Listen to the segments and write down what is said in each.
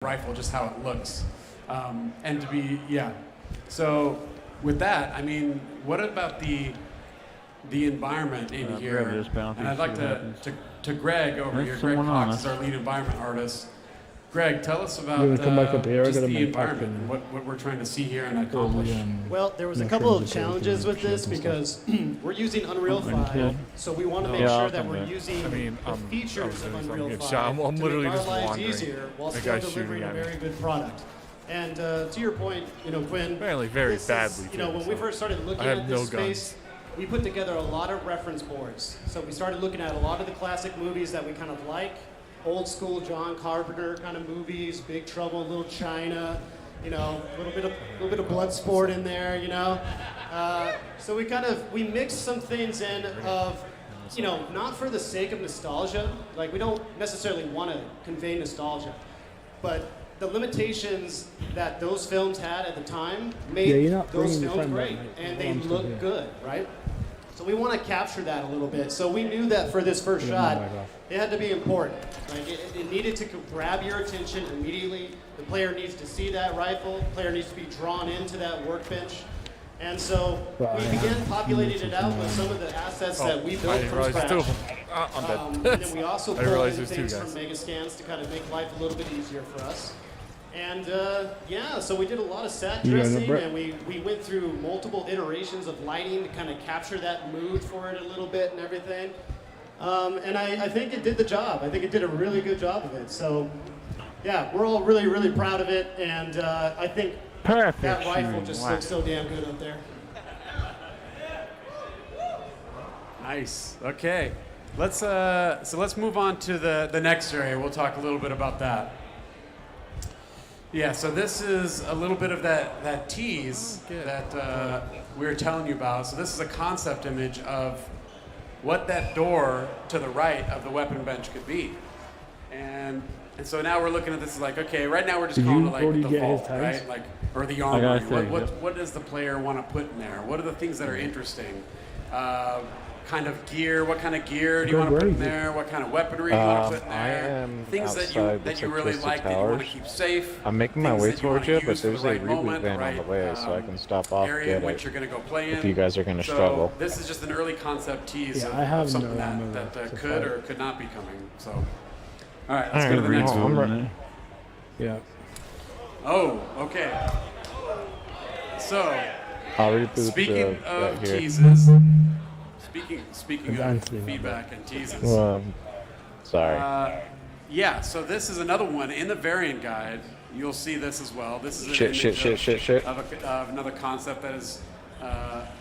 rifle, just how it looks. And to be, yeah. So with that, I mean, what about the environment in here? And I'd like to Greg over here. Greg Cox is our lead environment artist. Greg, tell us about just the environment and what we're trying to see here and accomplish. Well, there was a couple of challenges with this because we're using Unreal 5, so we want to make sure that we're using the features of Unreal 5 I'm literally to make our just lives wandering. easier while still delivering a very good product. And to your point, Quinn, apparently very badly. When we first started looking at this space, we put together a lot of reference boards. So we started looking at a lot of the classic movies that we kind of like. Old school John Carpenter kind of movies, Big Trouble in Little China, a little bit of Bloodsport in there, So we mixed some things in of, not for the sake of nostalgia. Like, we don't necessarily want to convey nostalgia, but the limitations that those films had at the time made those films great, and they look good, right? So we want to capture that a little bit. So we knew that for this first shot, it had to be important. Like it needed to grab your attention immediately. The player needs to see that rifle. The player needs to be drawn into that workbench. And so we began populating it out with some of the assets that we built from scratch. And then we also pulled in things from Megascans to kind of make life a little bit easier for us. And so we did a lot of set dressing, and we went through multiple iterations of lighting to kind of capture that mood for it a little bit and everything. And I think it did the job. I think it did a really good job of it. So, yeah, we're all really, really proud of it, and I think that rifle just looks so damn good up there. Nice. Okay. Let's move on to the next area. We'll talk a little bit about that. Yeah, so this is a little bit of that tease that we were telling you about. So this is a concept image of what that door to the right of the weapon bench could be. And so now we're looking at this like, okay, right now we're just calling it like the vault, right? Like, or the armory. What does the player want to put in there? What are the things that are interesting? Kind of gear. What kind of gear do you want to put in there? What kind of weaponry do you want to put in there? Things that you really like that you want to keep safe. I'm making my way towards you, but there's a reboot van on the way, so I can stop off area in which you're going to go play in. If you guys are going to struggle. This is just an early concept tease of something that could or could not be coming. So, all right, let's go to the next one. Yeah. Oh, okay. So, speaking of teases. Speaking of feedback and teases. Sorry. Yeah, so this is another one. In the variant guide, you'll see this as well. This is an image of another concept that is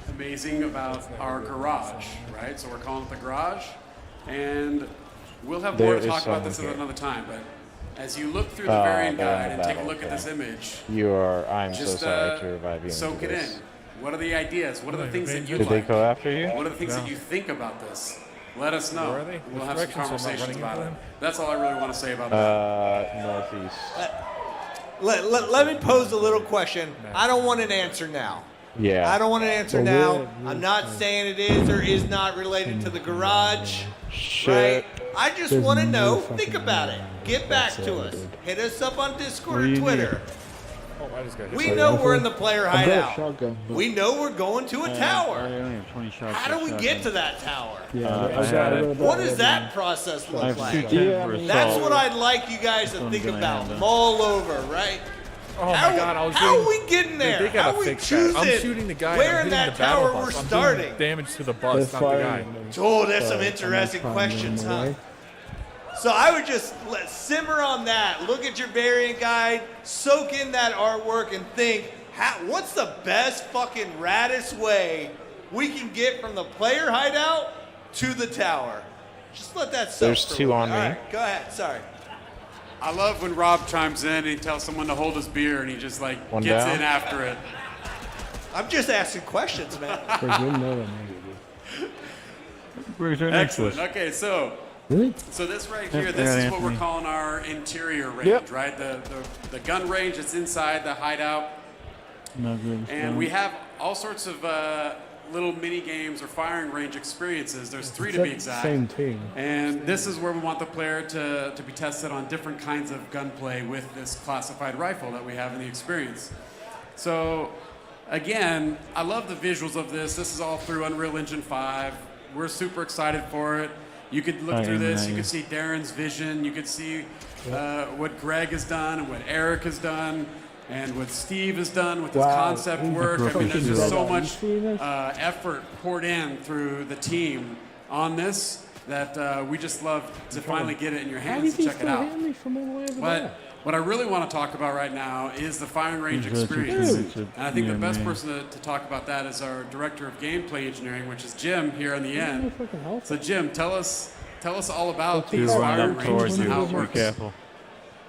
amazing about our garage, right? So we're calling it the garage. And we'll have more to talk about this at another time. But as you look through the variant guide and take a look at this image, I'm so sorry to revive you. Soak it in. What are the ideas? What are the things that you like? Did they go after you? What are the things that you think about this? Let us know. Where are they? We'll have some conversations about it. That's all I really want to say about that. Northeast. Let me pose a little question. I don't want an answer now. Yeah. I don't want an answer now. I'm not saying it is or is not related to the garage. Right? I just want to know. Think about it. Get back to us. Hit us up on Discord or Twitter. We know we're in the player hideout. We know we're going to a tower. How do we get to that tower? What does that process look like? That's what I'd like you guys to think about. Mull over, right? Oh my God! How are we getting there? They gotta fix that. I'm shooting the guy. Where in that tower we're starting? Damage to the bus, not the guy. Oh, there's some interesting questions, huh? So I would just simmer on that. Look at your variant guide, soak in that artwork, and think, what's the best fucking raddest way we can get from the player hideout to the tower? Just let that soak. There's two on me. All right, go ahead. Sorry. I love when Rob chimes in and he tells someone to hold his beer and he just gets in after it. I'm just asking questions, man. Excellent. Okay, so this right here, this is what we're calling our interior range, right? The gun range that's inside the hideout. And we have all sorts of little mini games or firing range experiences. There's 3 to It's be that exact. Same team. And this is where we want the player to be tested on different kinds of gunplay with this classified rifle that we have in the experience. So, again, I love the visuals of this. This is all through Unreal Engine 5. We're super excited for it. You could look through this. You could see Darren's vision. You could see what Greg has done and what Eric has done and what Steve has done with his concept work. I mean, there's just so much effort poured in through the team on this that we just love to finally get it in your hands to check it out. But what I really want to talk about right now is the firing range experience. And I think the best person to talk about that is our director of gameplay engineering, which is Jim here on the end. So Jim, tell us all about these firing ranges and how it works.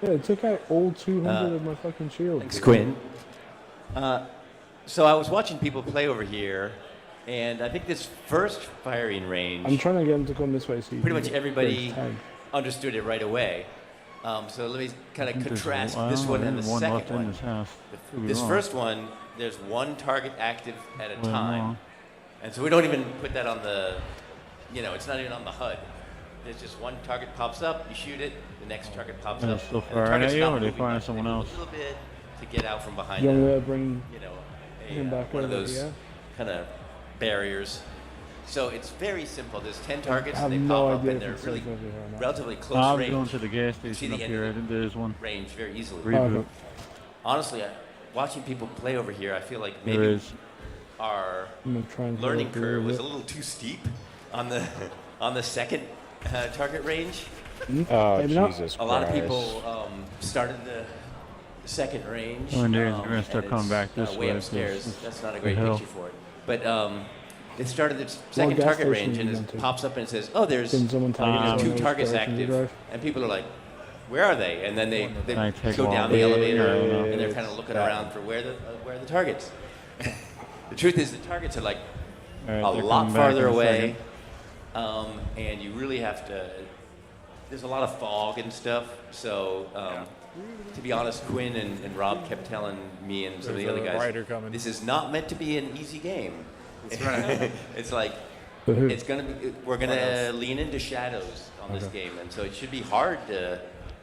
Yeah, it took out all 200 of my fucking shield. Thanks, Quinn. So I was watching people play over here, and I think this first firing range, I'm trying to get him to come this way. So you pretty can much get everybody his tag. understood it right away. So let me kind of contrast this one and the second one. This first one, there's one target active at a time. And so we don't even put that on the, it's not even on the HUD. There's just one target pops up, you shoot it, the next target pops up. Still and the firing target's at you, not or they moving firing much. someone They move else? a little bit to get out from behind You want them. me to bring him back One of over those here? kind of barriers. So it's very simple. There's 10 targets I have and they no pop up idea and if they're it's really safe over here or not. relatively close I'm range. going to the gas You see station the up end here. I of think there's one. range very easily. Reboot. Honestly, watching people play over here, I feel like There maybe is. our I'm gonna try and learning go curve through was it. a little too steep on the second target range. Oh, Maybe not. Jesus A lot of Christ. people started the second range. Oh, and they're gonna start and coming it's, back this way way, upstairs. 'cause That's not a the great hill. picture for it. But they started the second gas target station range, and you it went to? pops up and it says, "Oh, there's Didn't someone tag you there's in two which targets direction you active," drive? and people are like, "Where are they?" And then they I take go all down the- the elevator, I don't know. and they're kind of looking around for where are the targets. The truth is, the targets are like All right, a they're lot coming back farther in a away, second. and you really have to. There's a lot of fog and stuff, so to be honest, Quinn and Rob kept telling me and some of the There's other a guys, rider coming. this is not meant to be an easy game. That's right. It's like For who? it's gonna be. We're gonna lean into shadows on this game, and so it should be hard to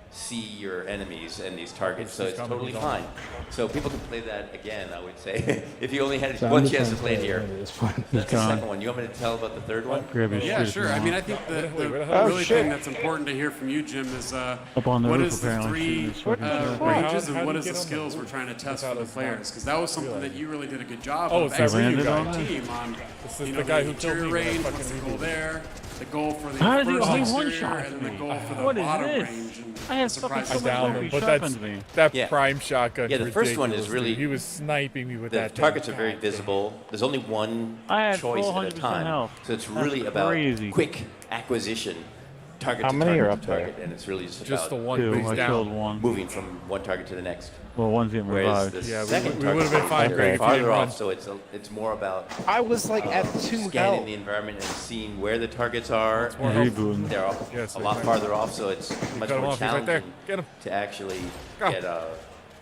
see your enemies and these targets. So it's totally fine. So people can play that again. I would say if you only had So I'm one just chance to trying play it play here. It's fine. That's the gone. second one. You want me to tell about the third one? Grab your Yeah, shit if sure. you I want. mean, I think the Oh, really shit. thing that's important to hear from you, Jim, is Up on the what roof, is the apparently. three It's fucking shit. ranges How and do what you is the get on the skills we're roof trying to test without for the us players? not Because that was something that you really did a good job Oh, of is that where you executing got with it? your team on. This is You the know, guy the who killed interior me when I range, fucking what's the goal rebooted. there? The goal for the How did you first only exterior, one-shot and then the me? goal for the What is bottom this? range. And I have surprise fucking I so downed much him, heavy but that's shotguns me. that Yeah. prime shotgun. Yeah, the first one is ridiculous, really- dude. He was sniping me with The that. targets are thing. very God visible. There's only one I had choice full at a 100% time, health. so it's That's really about crazy. quick acquisition, target How to many target are to up there? target, and it's really just Just the about one, Two, but he's I down. killed one. moving from one target to the next. Well, one's getting Whereas revived. the Yeah, second we target would've been fine, is Greg, if you farther didn't off, run. so it's more about I was like at 2 scanning health. the environment and seeing where the targets are. more help. Rebooting. They're Yes, a lot farther off, so it's much Cut him more off. He's right there. challenging Get him. to actually Go.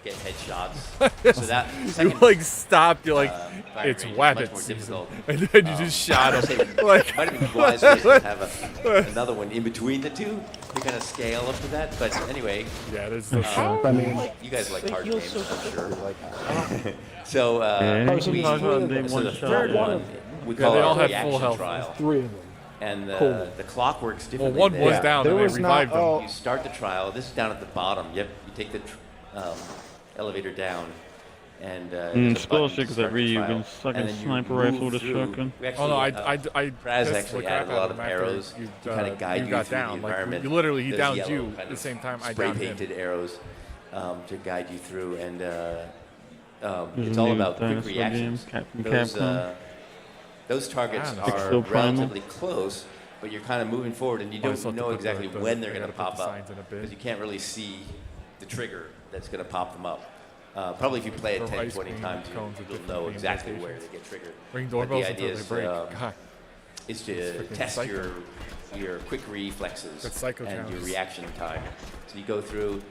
get headshots. So that You second like stopped. You're like, firing it's range is much weapons more season. difficult. And then you just shot I would him. say Like, it might have been wise to have another one in between the two to kind of scale up to that. But anyway, yeah, this is the I mean, you guys like hard Heal games, so I'm sure. Like, So, Yeah, you we, can talk about they so one the shot. third Yeah. one we Yeah, call they all our had reaction full health. trial, 3 of them. and Cool. the clock works well, differently. one was there. down There and they was not- revived him. oh. You start the trial. This is down at the bottom. Yep, you take the elevator down, and there's a Skull button to Shaker start that the read you trial, can suck and a then you sniper move rifle with a through. shotgun. We Oh no, actually, I Praz pissed the actually crap added a out lot of of him arrows after to kind of guide you got through down. the Like, environment. you literally, he Those downed yellow you kind at the of same time I spray downed him. painted arrows to guide you through, and There's it's a all new about quick dinosaur reactions. game, Captain Those, Capcom. those targets I don't know. are Pixel Primal. relatively close, but you're kind of moving forward, and you Always don't thought to know put the- exactly the- when they're they going to gotta put pop the up signs in a bit. because you can't really see the trigger that's going to pop them up. Probably if you play it Or 10, ice 20 cream times, cones with you'll different know themed exactly stations. where they get triggered. Ring But doorbells the until idea they is, break. is It's to freaking test psycho. your quick reflexes That's psycho and your challenges. reaction time. So you go through,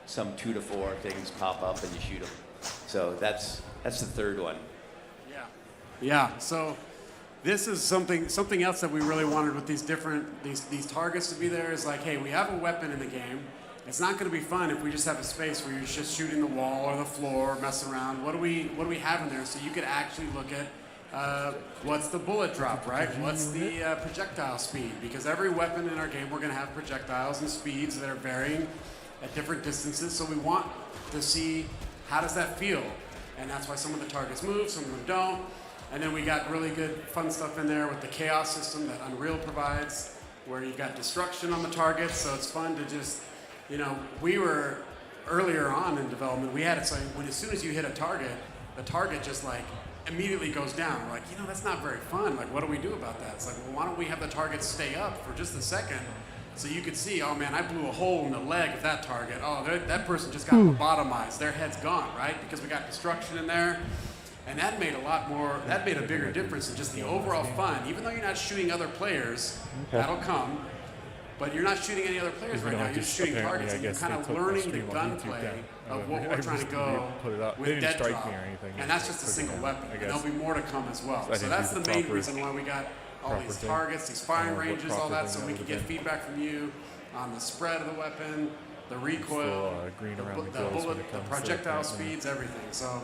some 2 to 4 things pop up and you shoot them. So that's the third one. Yeah. Yeah. So this is something else that we really wanted with these targets to be there is like, hey, we have a weapon in the game. It's not going to be fun if we just have a space where you're just shooting the wall or the floor, messing around. What do we have in there? So you could actually look at what's the bullet drop, right? What's the projectile speed? Because every weapon in our game, we're going to have projectiles and speeds that are varying at different distances. So we want to see how does that feel, and that's why some of the targets move, some of them don't. And then we got really good fun stuff in there with the chaos system that Unreal provides, where you've got destruction on the targets. So it's fun to just, we were earlier on in development, we had it so when as soon as you hit a target, the target just like immediately goes down. We're like, that's not very fun. Like, what do we do about that? It's like, well, why don't we have the target stay up for just a second so you could see, oh man, I blew a hole in the leg of that target. Oh, that person just got lobotomized. Their head's gone, right? Because we got destruction in there. And that made a bigger difference in just the overall fun. Even though you're not shooting other players, that'll come. But you're not shooting any other players right now. You're just shooting targets, and you're kind of learning the gunplay of what we're trying to go with Dead Drop. And that's just a single weapon. And there'll be more to come as well. So that's the main reason why we got all these targets, these firing ranges, all that, so we can get feedback from you on the spread of the weapon, the recoil, the bullet, the projectile speeds, everything. So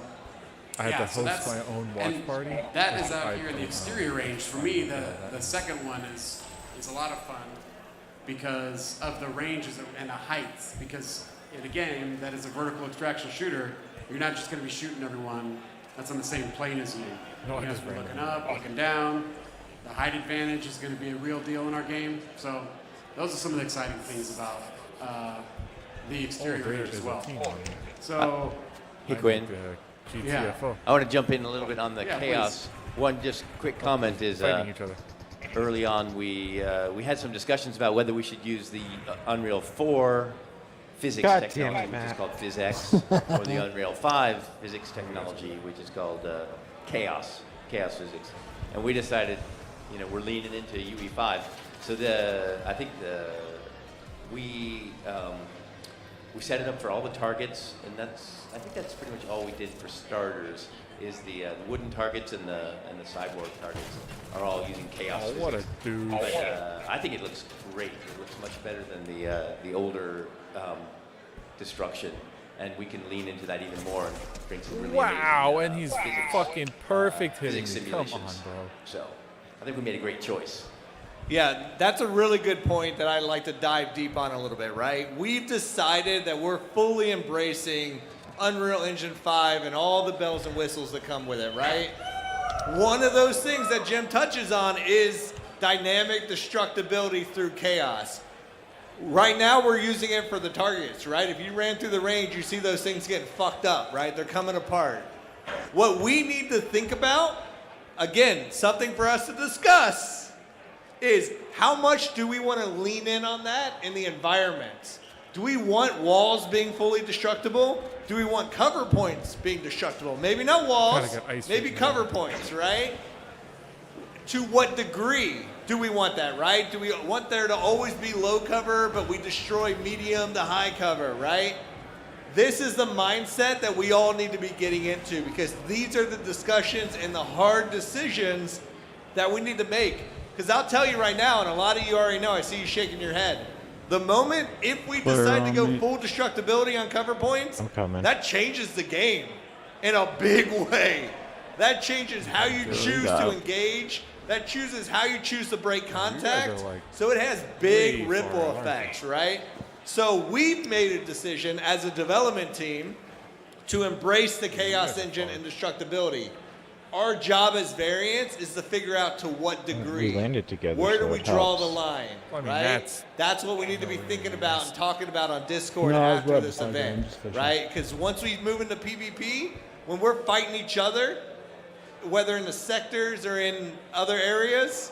I had to host my own watch party. That is out here in the exterior range. For me, the second one is a lot of fun because of the ranges and the heights. Because in a game that is a vertical extraction shooter, you're not just going to be shooting everyone that's on the same plane as you. You're going to be looking up, looking down. The height advantage is going to be a real deal in our game. So those are some of the exciting things about the exterior range as well. So, Hey, Quinn. Yeah. I want to jump in a little bit on the Yeah, chaos. One just quick comment is Fighting each other. early on we had some discussions about whether we should use the Unreal 4 physics God technology, damn it, which is Matt. called PhysX, or the Unreal 5 physics technology, which is called chaos physics. And we decided, we're leaning into UE5. So we set it up for all the targets, and I think that's pretty much all we did for starters. Is the wooden targets and the cyborg targets are all using chaos physics. What a dude! But I think it looks great. It looks much better than the older destruction, and we can lean into that even more and bring some really Wow, amazing, and he's physics, fucking perfect hitting physics me. Come on, simulations. bro. So I think we made a great choice. Yeah, that's a really good point that I'd like to dive deep on a little bit, right? We've decided that we're fully embracing Unreal Engine 5 and all the bells and whistles that come with it, right? One of those things that Jim touches on is dynamic destructibility through chaos. Right now we're using it for the targets, right? If you ran through the range, you see those things getting fucked up, right? They're coming apart. What we need to think about, again, something for us to discuss, is how much do we want to lean in on that in the environment? Do we want walls being fully destructible? Do we want cover points being destructible? Maybe not walls, maybe cover points, right? To what degree do we want that, right? Do we want there to always be low cover, but we destroy medium to high cover, right? This is the mindset that we all need to be getting into, because these are the discussions and the hard decisions that we need to make. Because I'll tell you right now, and a lot of you already know, I see you shaking your head. The moment, if we decide to go full destructibility on cover points, that changes the game in a big way. That changes how you choose to engage. That chooses how you choose to break contact. So it has big ripple effects, right? So we've made a decision as a development team to embrace the Chaos Engine and destructibility. Our job as Variants is to figure out to what degree. We landed together. Where do so we it draw helps. the line? I mean, right? That's what we need to be thinking about and talking about on Discord No, I was after right this beside you. I'm event, just fishing. right? Because once we move into PvP, when we're fighting each other, whether in the sectors or in other areas,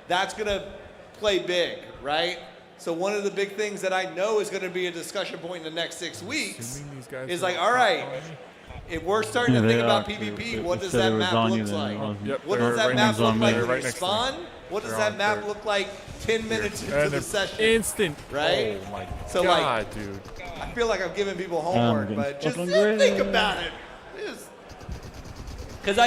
that's gonna play big, right? So one of the big things that I know is gonna be a discussion point in the next 6 weeks is like, all right, if we're starting to think about PvP, what does that map look like? What does that map look like when you spawn? What does that map look like 10 minutes into the session? Instant. Right? Oh my So, god, like, dude. I feel like I'm giving people homework, getting but just fucking think great. about it. Because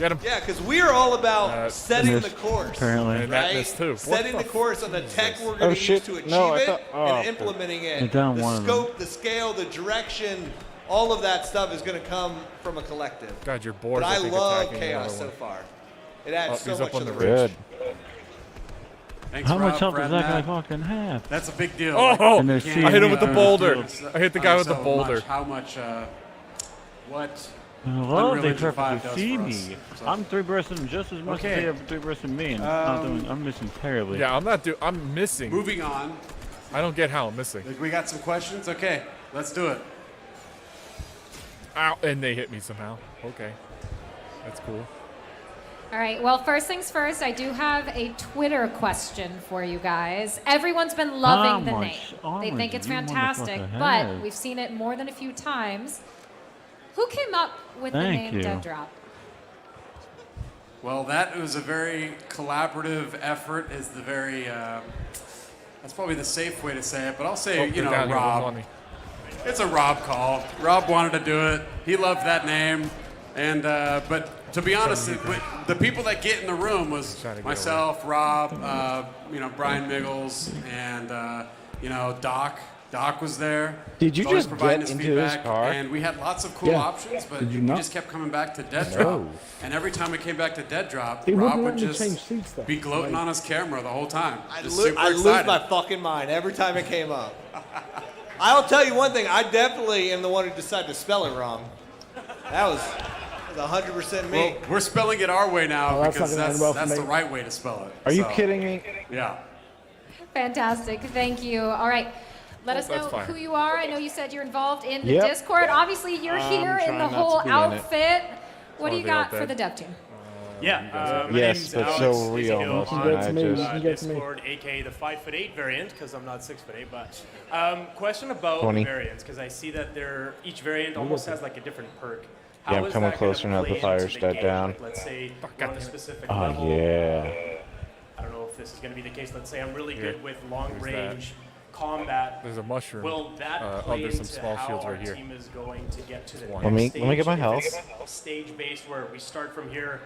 Get him. Yeah, because we are all about setting the course. Apparently. And that Right? missed too. Setting What the course on the tech we're Oh, going to use shit. to achieve No, I it thought- oh, and okay. implementing You're it. down The one of them. scope, the scale, the direction, all of that stuff is going to come from a collective. God, your board's But I love attacking chaos another so one. far. It adds Oh, he's so up much on to the the ridge. Good. Thanks, How Rob, much health for is adding that guy fucking have? That's a big deal. Oh, And there's You C can't I hit him with the do boulder. deals I hit the guy with the so boulder. much, how much, what Well, Unreal they Engine 5 perfectly does see for me. us, so. I'm three-breasting just as much Okay. as they have three-breasting me, and I'm missing terribly. Yeah, I'm missing. moving on. I don't get how I'm missing. We got some questions? Okay, let's do it. Ow, and they hit me somehow. Okay. That's cool. All right, well, first things first, I do have a Twitter question for you guys. Everyone's been loving the How name. much They armor think do it's you fantastic, motherfucker but have? we've seen it more than a few times. Who came up with the Thank name you. Dead Drop? Well, that was a very collaborative effort. Is the very that's probably the safe way to say it, but I'll say Oh, you they're know down here, one's on Rob. me. It's a Rob call. Rob wanted to do it. He loved that name, and but to be honest, the people that get in the room was Trying to get myself, Rob, Brian Miggles, and Doc. Doc was there. Did you Always just providing get us into his feedback, car? And we had lots of cool Yeah. options, but Did you we not? just kept coming back to Dead Drop. No. And every time we came back to Dead Drop, He Rob wouldn't would let me just change seats, though. be gloating on his camera the whole time. I Just lose super excited. my fucking mind every time it came up. I'll tell you one thing. I definitely am the one who decided to spell it wrong. That was 100% me. Well, we're spelling it our way now Oh, that's because not gonna end well for that's the me. right way to spell it. Are you So, kidding me? Yeah. Fantastic, thank you. All right, let us know that's fine. who you are. I know you said you're involved in the Yep. Discord. Obviously, you're here in trying the not whole to be in it. outfit. What do Oh, you they all got for dead. the dev team? Yeah, my Yes, name's but Alex, so were we as you know, almost, on and I me, just- you can get to me. Discord, aka the 5'8" variant, because I'm not 6'8". But question about 20. variants, because I see that each variant almost has like a different perk. Yeah, I'm is coming that gonna closer now that the play fire's into died game? down. Like, let's say we're on a specific Oh, level. yeah. I don't know if this is going to be the case. Let's say I'm really Here, good with long there's range combat. There's a mushroom. Will that play there's some into small how shields our right here. team is going to get to the one. next Let me get my stage? health. If it's stage-based where we start from here,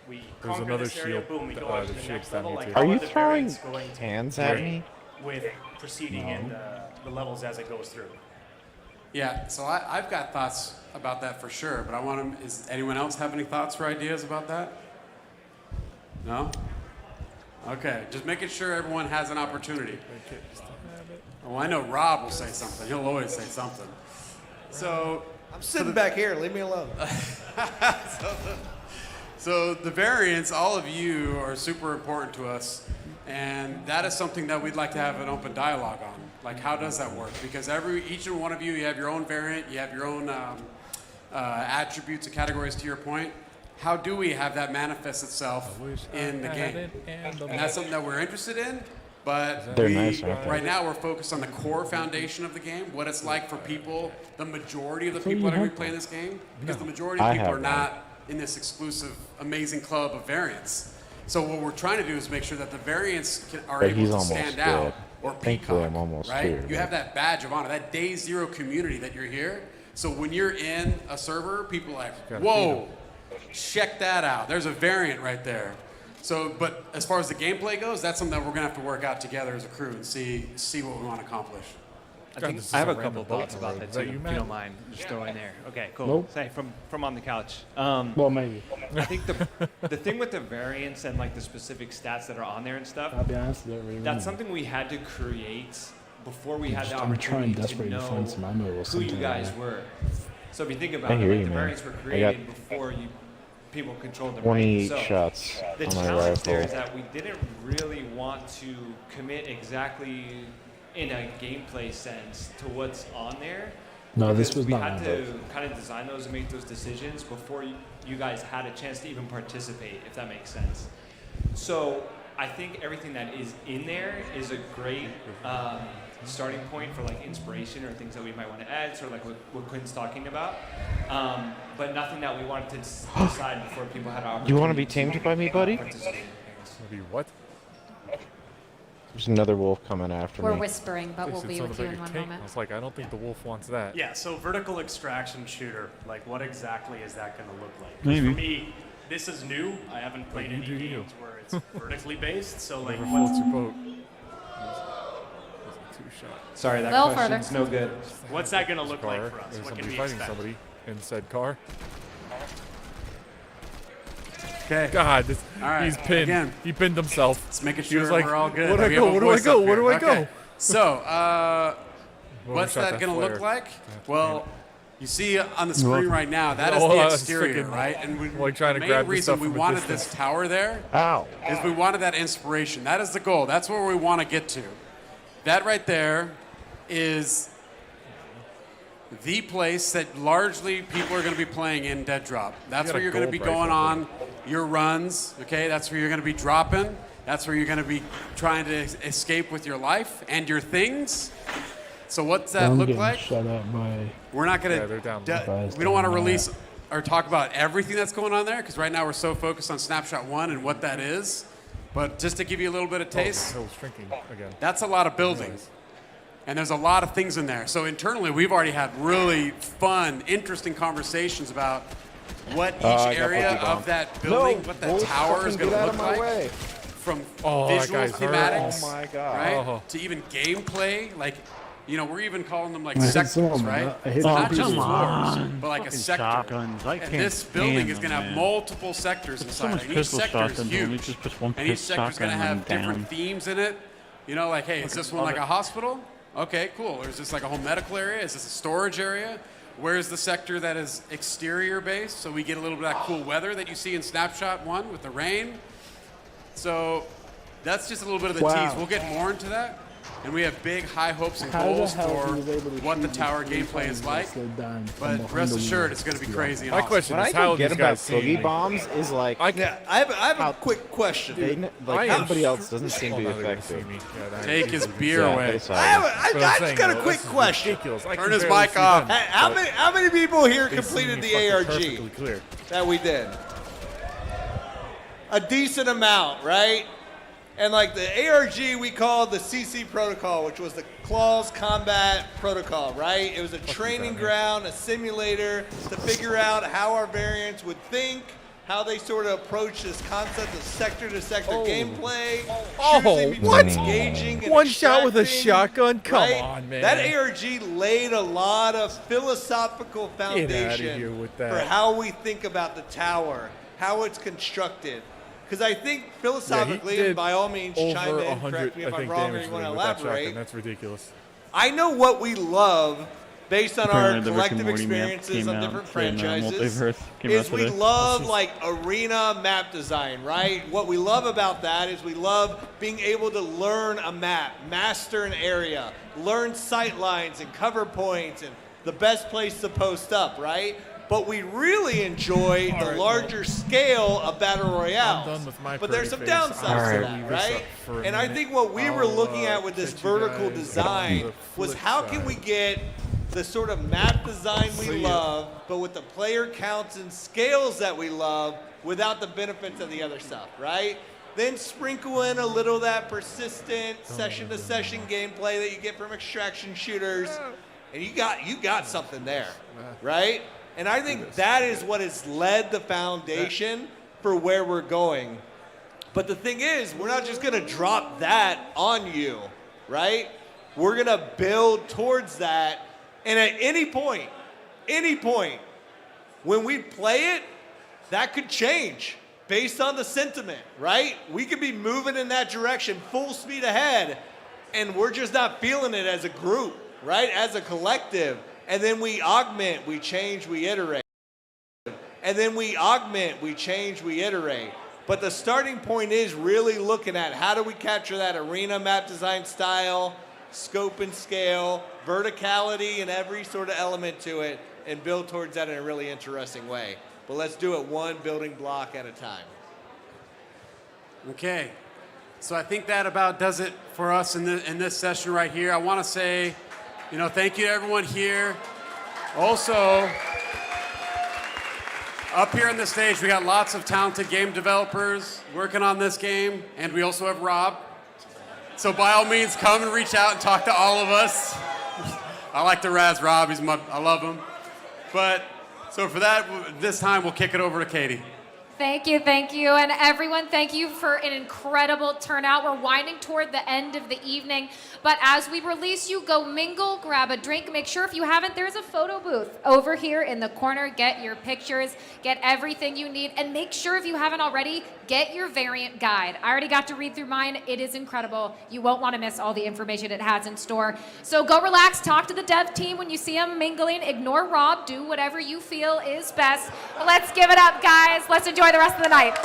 we There's conquer another this area, shield, boom, we go on to the the shield's next down level. here Like, too. how Are you the throwing variants going to hands at play me? with proceeding in the levels as it goes through? Yeah, so I've got thoughts about that for sure, but I want to. Is anyone else have any thoughts or ideas about that? No? Okay, just making sure everyone has an opportunity. Oh, I know Rob will say something. He'll always say something. So, I'm sitting back here. Leave me alone. so the variants, all of you are super important to us, and that is something that we'd like to have an open dialogue on. Like, how does that work? Because each and one of you have your own variant, you have your own attributes and categories. To your point, how do we have that manifest itself in the game? And that's something that we're interested in. But They're nice, aren't they? right now we're focused on the core foundation of the game, what it's like for people, the majority of the So people you that are going have to be playing this game, because the majority of I people have are one. not in this exclusive, amazing club of variants. So what we're trying to do is make sure that the variants are But able he's to almost stand out dead. or Thankfully, peacock, I'm almost right? here, You have that badge of honor, that day zero community that you're here. So when you're in a server, people are like, Gotta whoa, check that out. There's a variant right there. So, but as far as the gameplay goes, that's something that we're gonna have to work out together as a crew and see what we want to accomplish. God, this is I have a random couple boat thoughts in the about road. that Is too, you, if you Matt? don't mind just throwing there. Okay, cool. Nope. Say from on the couch. Well, maybe. I think the thing with the variants and like the specific stats that are on there and stuff, I'll be honest, I don't really that's know. something we had to create before we had the I'm trying opportunity to desperately to know find some ammo or who something you like guys that. were. So if you think about I it, hear like you, the man. variants were I got created before people controlled them. 28 right? So shots the on my challenge there is rifle. that we didn't really want to commit exactly in a gameplay sense to what's on there. No, this Because was we not had on to both. kind of design those and make those decisions before you guys had a chance to even participate, if that makes sense. So I think everything that is in there is a great starting point for like inspiration or things that we might want to add, sort of like what Quinn's talking about. But nothing that we wanted to decide before people had an opportunity. You wanna be tamed by me, buddy? participate. Maybe what? There's another wolf coming after We're me. whispering, but we'll It be sounded with you like in a one tank. moment. I was like, I don't think the wolf wants that. Yeah, so vertical extraction shooter, like what exactly is that going to look like? 'Cause Maybe. For me, this is new. I haven't played you any do you. games where it's vertically based. So like, Whatever floats your boat. Two-shot. Sorry, that Little question's no good. what's that going to look Car. like for us? There's What can somebody we fighting expect? somebody in said car. Okay. God, All right. he's pinned. Again. He pinned himself. Let's make He sure was like, we're all good. Where do I We go? have a Where do I voice go? up Where do here. I go? Okay. So, what's shot that that going to look flare. like? Well, you see on the screen right now, that is Oh, the that's exterior, freaking- right? And like trying to the grab main the reason stuff we from a wanted distance. this tower there Ow. is we wanted that inspiration. That is the goal. That's where we want to get to. That right there is the place that largely people are going to be playing in Dead Drop. That's got where a you're going to be gold going rifle. on your runs, okay? That's where you're going to be dropping. That's where you're going to be trying to escape with your life and your things. So what's that I'm look getting like? shut up by. We're not going Yeah, they're down low. Guys we don't want to down low. release or talk about everything that's going on there because right now we're so focused on Snapshot 1 and what that is. But just to give you a little bit of taste, Oh, hill's shrinking again. that's a lot of building. And there's a lot of things in there. So internally, we've already had really fun, interesting conversations about what each I got area Boogie Bomb. of that building, what that tower is going to look like. Way. From Oh, that visual guy's hurt. thematics, Oh my God. right, Oh. to even gameplay. Like, you know, we're even calling them like I hit sectors, someone, right? I hit So some not just people. floors, on. but like a Fucking sector. shotguns. I And can't this building stand is going to them, have man. multiple sectors So inside much it. And each pistol sector is shotguns. Let me huge. just push one And each sector's going to shotgun have and different down. themes in it. You know, like, hey, is this one like a hospital? Okay, cool. Or is this like a home medical area? Is this a storage area? Where's the sector that is exterior based? So we get a little bit of that cool weather that you see in Snapshot 1 with the rain. So that's just a little bit of the Wow. tease. We'll get more into that. And we have big, high hopes and How the goals hell for he was able to what the shoot tower me 3 gameplay is times like. instead of dying from But behind rest the assured, wall? it's going to be crazy. And My awesome. question What I is, how don't get these about guys seem boogie like- bombs is like Yeah, I have a quick question. they, like I am everybody else doesn't seem to be Oh, now they're gonna see effective. me. Yeah, that Take is- his beer Yeah, away. that's all. I But I'm just saying, got a though, quick this is question. ridiculous. I Turn can his barely mic see off. them. How many people here They see completed me the fucking ARG perfectly clear. that we did? A decent amount, right? And like the ARG we called the CC protocol, which was the Claws Combat Protocol, right? It was a training ground, a simulator to figure out how our variants would think, how they sort of approach this concept of sector-to-sector gameplay. choosing between what? Engaging and One shot with a extracting, shotgun? Come right? on, man. That ARG laid a lot of philosophical Get outta foundation here with for that. how we think about the tower, how it's constructed. Because I think philosophically, and by all means, chime over in, 100, correct me if I I'm think, wrong or damage you to want to me with that shotgun. elaborate. That's ridiculous. I know what we love based on our Apparently the Rick and collective Morty map experiences came on out different today, and, franchises Multiverse came is out we today. love like arena map design, right? What we love about that is we love being able to learn a map, master an area, learn sight lines and cover points and the best place to post up, right? But we really enjoy the larger scale of battle royales. I'm done with my But there's some pretty face. downsides All to right. that, Leave this right? up for a And I minute. think what we were I'll, looking at with this catch you vertical guys design on the was flip how can side. we get the sort of map design we See ya. love, but with the player counts and scales that we love without the benefits of the other stuff, right? Then sprinkle in a little of that persistent session-to-session gameplay that you get from extraction shooters, and you got something there, right? And I think that is what has led the foundation for where we're going. But the thing is, we're not just going to drop that on you, right? We're going to build towards that. And at any point, when we play it, that could change based on the sentiment, right? We could be moving in that direction full speed ahead, and we're just not feeling it as a group, right? As a collective. And then we augment, we change, we iterate. And then we augment, we change, we iterate. But the starting point is really looking at how do we capture that arena map design style, scope and scale, verticality and every sort of element to it, and build towards that in a really interesting way. But let's do it one building block at a time. Okay. So I think that about does it for us in this session right here. I want to say, thank you to everyone here. Also, up here on the stage, we got lots of talented game developers working on this game, and we also have Rob. So by all means, come and reach out and talk to all of us. I like to razz Rob. I love him. But so for that, this time we'll kick it over to Katie. Thank you, and everyone, thank you for an incredible turnout. We're winding toward the end of the evening, but as we release you, go mingle, grab a drink. Make sure if you haven't, there's a photo booth over here in the corner. Get your pictures, get everything you need, and make sure if you haven't already, get your variant guide. I already got to read through mine. It is incredible. You won't want to miss all the information it has in store. So go relax, talk to the dev team when you see them mingling. Ignore Rob, do whatever you feel is best. Let's give it up, guys. Let's enjoy the rest of the night.